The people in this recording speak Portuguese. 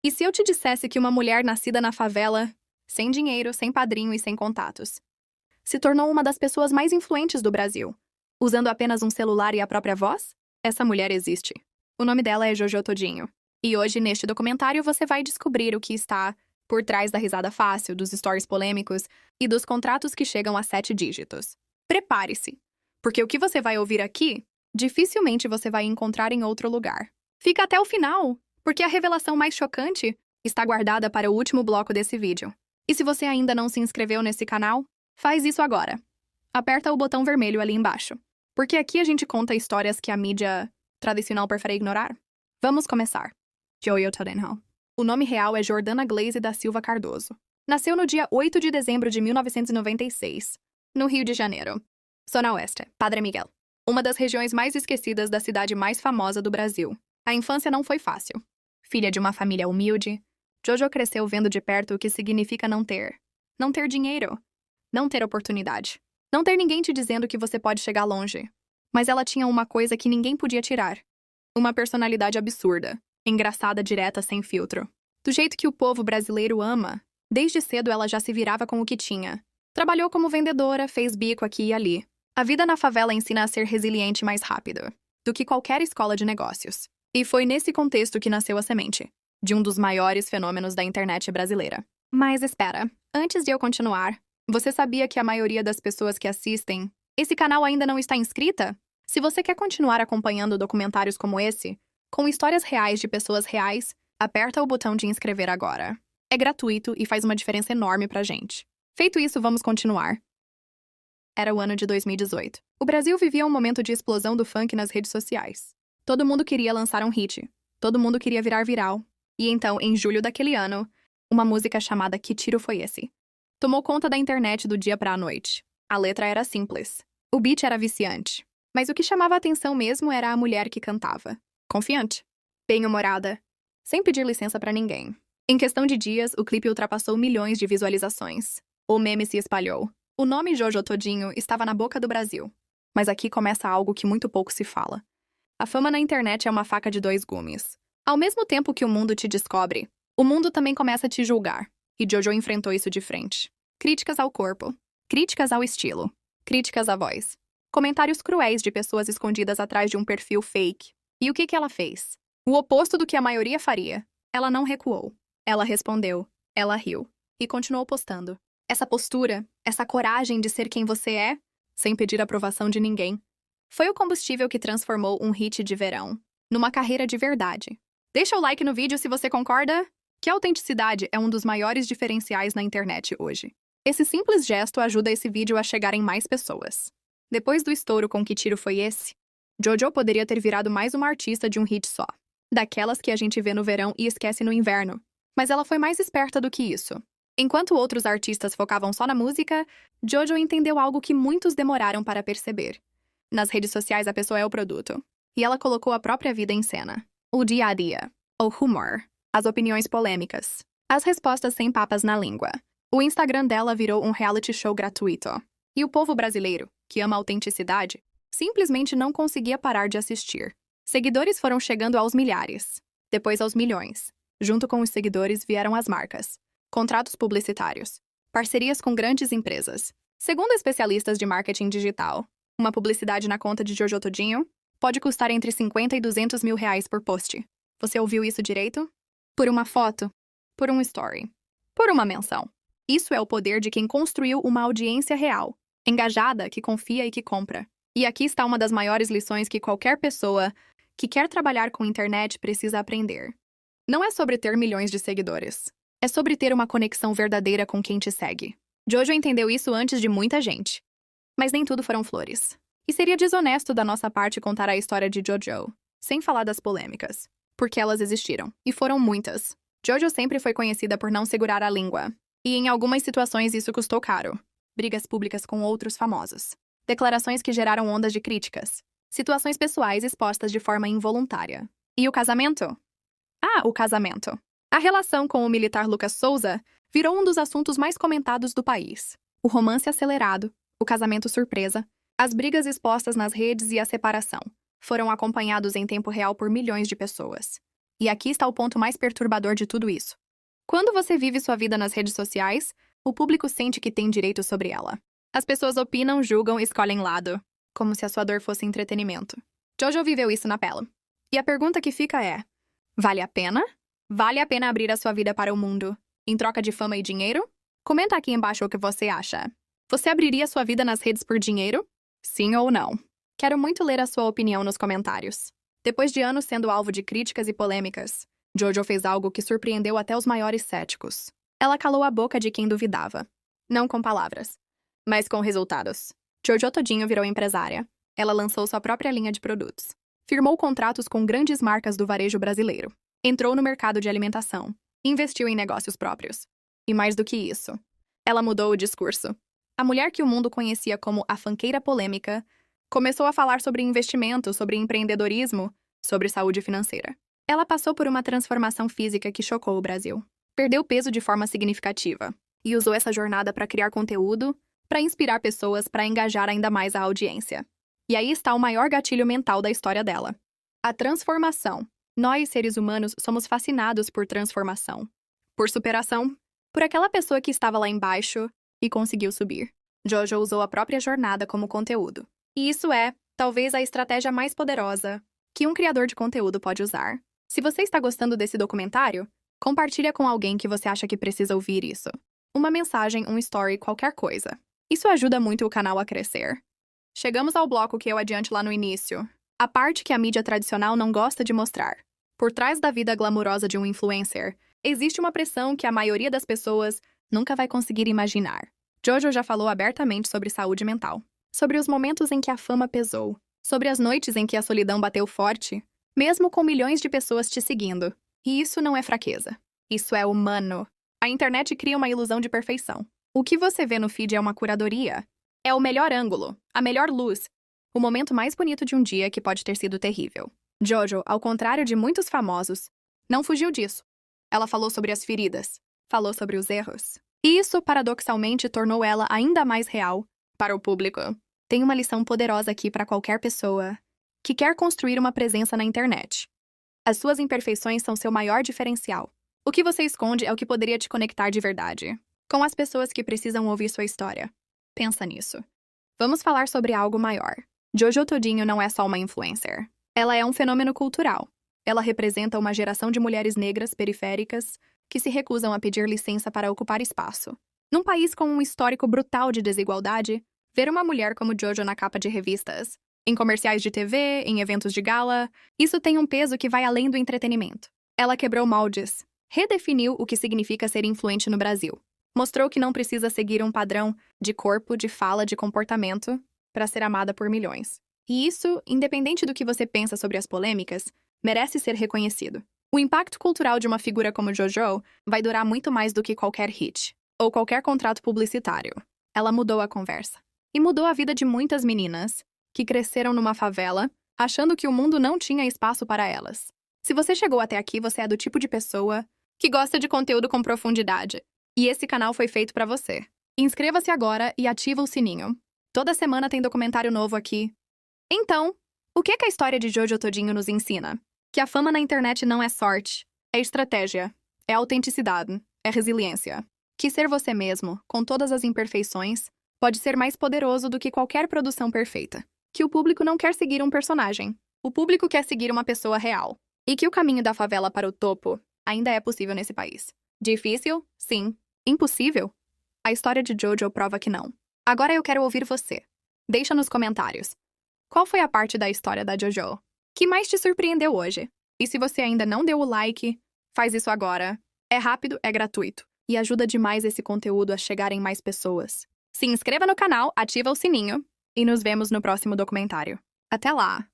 E se eu te dissesse que uma mulher nascida na favela, sem dinheiro, sem padrinho e sem contatos, se tornou uma das pessoas mais influentes do Brasil, usando apenas um celular e a própria voz? Essa mulher existe. O nome dela é Jojo Todinho. E hoje, neste documentário, você vai descobrir o que está por trás da risada fácil, dos stories polêmicos e dos contratos que chegam a 7 dígitos. Prepare-se, porque o que você vai ouvir aqui, dificilmente você vai encontrar em outro lugar. Fica até o final, porque a revelação mais chocante está guardada para o último bloco desse vídeo. E se você ainda não se inscreveu nesse canal, faz isso agora. Aperta o botão vermelho ali embaixo, porque aqui a gente conta histórias que a mídia tradicional prefere ignorar. Vamos começar. Jojo Todinho. O nome real é Jordana Glaze da Silva Cardoso. Nasceu no dia 8 de dezembro de 1996, no Rio de Janeiro, Zona Oeste, Padre Miguel, uma das regiões mais esquecidas da cidade mais famosa do Brasil. A infância não foi fácil. Filha de uma família humilde, Jojo cresceu vendo de perto o que significa não ter dinheiro, não ter oportunidade, não ter ninguém te dizendo que você pode chegar longe. Mas ela tinha uma coisa que ninguém podia tirar: uma personalidade absurda, engraçada, direta, sem filtro. Do jeito que o povo brasileiro ama, desde cedo ela já se virava com o que tinha. Trabalhou como vendedora, fez bico aqui e ali. A vida na favela ensina a ser resiliente mais rápido do que qualquer escola de negócios. E foi nesse contexto que nasceu a semente de um dos maiores fenômenos da internet brasileira. Mas espera, antes de eu continuar, você sabia que a maioria das pessoas que assistem esse canal ainda não está inscrita? Se você quer continuar acompanhando documentários como esse, com histórias reais de pessoas reais, aperta o botão de inscrever agora. É gratuito e faz uma diferença enorme pra gente. Feito isso, vamos continuar. Era o ano de 2018. O Brasil vivia um momento de explosão do funk nas redes sociais. Todo mundo queria lançar um hit. Todo mundo queria virar viral. E então, em julho daquele ano, uma música chamada Que Tiro Foi Esse? Tomou conta da internet do dia pra noite. A letra era simples. O beat era viciante. Mas o que chamava a atenção mesmo era a mulher que cantava. Confiante, bem-humorada, sem pedir licença pra ninguém. Em questão de dias, o clipe ultrapassou milhões de visualizações. O meme se espalhou. O nome Jojo Todinho estava na boca do Brasil. Mas aqui começa algo que muito pouco se fala. A fama na internet é uma faca de dois gumes. Ao mesmo tempo que o mundo te descobre, o mundo também começa a te julgar. E Jojo enfrentou isso de frente. Críticas ao corpo, críticas ao estilo, críticas à voz, comentários cruéis de pessoas escondidas atrás de um perfil fake. E o que ela fez? O oposto do que a maioria faria. Ela não recuou. Ela respondeu. Ela riu. E continuou postando. Essa postura, essa coragem de ser quem você é, sem pedir aprovação de ninguém, foi o combustível que transformou um hit de verão numa carreira de verdade. Deixa o like no vídeo se você concorda que a autenticidade é um dos maiores diferenciais na internet hoje. Esse simples gesto ajuda esse vídeo a chegar em mais pessoas. Depois do estouro com Que Tiro Foi Esse?, Jojo poderia ter virado mais uma artista de um hit só. Daquelas que a gente vê no verão e esquece no inverno. Mas ela foi mais esperta do que isso. Enquanto outros artistas focavam só na música, Jojo entendeu algo que muitos demoraram para perceber. Nas redes sociais a pessoa é o produto. E ela colocou a própria vida em cena. O dia a dia. O humor. As opiniões polêmicas. As respostas sem papas na língua. O Instagram dela virou um reality show gratuito. E o povo brasileiro, que ama a autenticidade, simplesmente não conseguia parar de assistir. Seguidores foram chegando aos milhares, depois aos milhões. Junto com os seguidores vieram as marcas, contratos publicitários, parcerias com grandes empresas. Segundo especialistas de marketing digital, uma publicidade na conta de Jojo Todinho pode custar entre 50 e 200 mil reais por post. Você ouviu isso direito? Por uma foto, por um story, por uma menção. Isso é o poder de quem construiu uma audiência real, engajada, que confia e que compra. E aqui está uma das maiores lições que qualquer pessoa que quer trabalhar com internet precisa aprender. Não é sobre ter milhões de seguidores. É sobre ter uma conexão verdadeira com quem te segue. Jojo entendeu isso antes de muita gente. Mas nem tudo foram flores. E seria desonesto da nossa parte contar a história de Jojo, sem falar das polêmicas. Porque elas existiram. E foram muitas. Jojo sempre foi conhecida por não segurar a língua. E em algumas situações isso custou caro. Brigas públicas com outros famosos. Declarações que geraram ondas de críticas. Situações pessoais expostas de forma involuntária. E o casamento? O casamento. A relação com o militar Lucas Souza virou um dos assuntos mais comentados do país. O romance acelerado, o casamento surpresa, as brigas expostas nas redes e a separação foram acompanhados em tempo real por milhões de pessoas. E aqui está o ponto mais perturbador de tudo isso. Quando você vive sua vida nas redes sociais, o público sente que tem direito sobre ela. As pessoas opinam, julgam e escolhem lado, como se a sua dor fosse entretenimento. Jojo viveu isso na pele. E a pergunta que fica é: vale a pena? Vale a pena abrir a sua vida para o mundo, em troca de fama e dinheiro? Comenta aqui embaixo o que você acha. Você abriria sua vida nas redes por dinheiro? Sim ou não? Quero muito ler a sua opinião nos comentários. Depois de anos sendo alvo de críticas e polêmicas, Jojo fez algo que surpreendeu até os maiores céticos. Ela calou a boca de quem duvidava. Não com palavras, mas com resultados. Jojo Todinho virou empresária. Ela lançou sua própria linha de produtos. Firmou contratos com grandes marcas do varejo brasileiro. Entrou no mercado de alimentação. Investiu em negócios próprios. E mais do que isso, ela mudou o discurso. A mulher que o mundo conhecia como a fanqueira polêmica começou a falar sobre investimento, sobre empreendedorismo, sobre saúde financeira. Ela passou por uma transformação física que chocou o Brasil. Perdeu peso de forma significativa e usou essa jornada para criar conteúdo, para inspirar pessoas, para engajar ainda mais a audiência. E aí está o maior gatilho mental da história dela: a transformação. Nós, seres humanos, somos fascinados por transformação, por superação, por aquela pessoa que estava lá embaixo e conseguiu subir. Jojo usou a própria jornada como conteúdo. E isso é, talvez, a estratégia mais poderosa que um criador de conteúdo pode usar. Se você está gostando desse documentário, compartilha com alguém que você acha que precisa ouvir isso. Uma mensagem, um story, qualquer coisa. Isso ajuda muito o canal a crescer. Chegamos ao bloco que eu adiante lá no início. A parte que a mídia tradicional não gosta de mostrar. Por trás da vida glamurosa de um influencer, existe uma pressão que a maioria das pessoas nunca vai conseguir imaginar. Jojo já falou abertamente sobre saúde mental. Sobre os momentos em que a fama pesou. Sobre as noites em que a solidão bateu forte, mesmo com milhões de pessoas te seguindo. E isso não é fraqueza. Isso é humano. A internet cria uma ilusão de perfeição. O que você vê no feed é uma curadoria. É o melhor ângulo, a melhor luz, o momento mais bonito de um dia que pode ter sido terrível. Jojo, ao contrário de muitos famosos, não fugiu disso. Ela falou sobre as feridas, falou sobre os erros. E isso, paradoxalmente, tornou ela ainda mais real para o público. Tem uma lição poderosa aqui para qualquer pessoa que quer construir uma presença na internet. As suas imperfeições são seu maior diferencial. O que você esconde é o que poderia te conectar de verdade com as pessoas que precisam ouvir sua história. Pensa nisso. Vamos falar sobre algo maior. Jojo Todinho não é só uma influencer. Ela é um fenômeno cultural. Ela representa uma geração de mulheres negras periféricas que se recusam a pedir licença para ocupar espaço. Num país com um histórico brutal de desigualdade, ver uma mulher como Jojo na capa de revistas, em comerciais de TV, em eventos de gala, isso tem um peso que vai além do entretenimento. Ela quebrou moldes, redefiniu o que significa ser influente no Brasil. Mostrou que não precisa seguir um padrão de corpo, de fala, de comportamento para ser amada por milhões. E isso, independente do que você pensa sobre as polêmicas, merece ser reconhecido. O impacto cultural de uma figura como Jojo vai durar muito mais do que qualquer hit ou qualquer contrato publicitário. Ela mudou a conversa. E mudou a vida de muitas meninas que cresceram numa favela, achando que o mundo não tinha espaço para elas. Se você chegou até aqui, você é do tipo de pessoa que gosta de conteúdo com profundidade. E esse canal foi feito para você. Inscreva-se agora e ativa o sininho. Toda semana tem documentário novo aqui. Então, o que a história de Jojo Todinho nos ensina? Que a fama na internet não é sorte, é estratégia, é autenticidade, é resiliência. Que ser você mesmo, com todas as imperfeições, pode ser mais poderoso do que qualquer produção perfeita. Que o público não quer seguir um personagem. O público quer seguir uma pessoa real. E que o caminho da favela para o topo ainda é possível nesse país. Difícil? Sim. Impossível? A história de Jojo prova que não. Agora eu quero ouvir você. Deixa nos comentários. Qual foi a parte da história da Jojo que mais te surpreendeu hoje? E se você ainda não deu o like, faz isso agora. É rápido, é gratuito. E ajuda demais esse conteúdo a chegar em mais pessoas. Se inscreva no canal, ativa o sininho e nos vemos no próximo documentário. Até lá!